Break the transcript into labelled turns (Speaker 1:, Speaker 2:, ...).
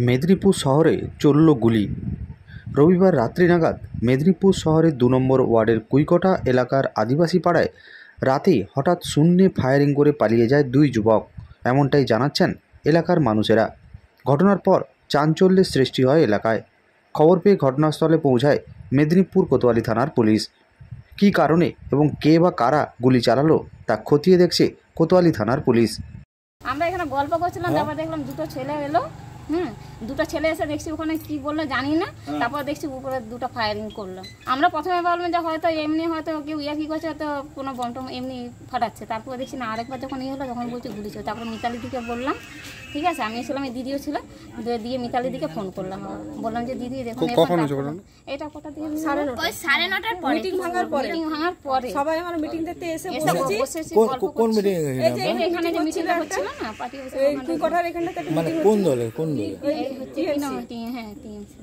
Speaker 1: মেদিনীপুর শহরে চলল গুলি। রবিবার রাত্রি নাগাদ মেদিনীপুর শহরের ২ নম্বর ওয়ার্ডের কুইকটা এলাকার আদিবাসী পাড়ায় রাতে হঠাৎ শূন্যে ফায়ারিং করে পালিয়ে যায় ২ যুবক, এমনটাই জানাচ্ছেন এলাকার মানুষেরা। ঘটনার পর চাঞ্চল্যের সৃষ্টি হয় এলাকায়। খবর পেয়ে ঘটনাস্থলে পৌঁছায় মেদিনীপুর কোতোয়ালি থানার পুলিশ। কী কারণে এবং কে বা কারা গুলি চালালো তা খতিয়ে দেখছে কোতোয়ালি থানার পুলিশ।
Speaker 2: আমরা এখানে গল্প করছিলাম, তারপর দেখলাম দুটো ছেলে এলো। দুটো ছেলে এসে দেখছি ওখানে কি বললো জানি না, তারপর দেখছি উপরে দুটো ফায়ারিং করলো। আমরা প্রথমে ভাবলাম যে হয়তো এমনি হয়তো কেউ কি করছে, হয়তো কোনো বমটম এমনি ফাটাচ্ছে। তারপর দেখছি না, আরেকবার যখন হলো তখন বলছে গুলি চলছে। তারপরে মিতালি দিকে বললাম, ঠিক আছে, আমি ছিলাম, দিদিও ছিল, দিয়ে মিতালি দিকে ফোন করলাম, বললাম যে দিদি দেখুন এটা কোথা থেকে 9:30 পরে মিটিং ভাঙার পরে সবাই আমরা মিটিং দেখতে এসে বসেছি।
Speaker 3: কোন মিটিং?
Speaker 2: এখানে যে মিটিংটা হচ্ছিল না পার্টি অফিসে,
Speaker 3: মানে কোন দলের?
Speaker 2: এই হচ্ছে হ্যাঁ টিএমসি।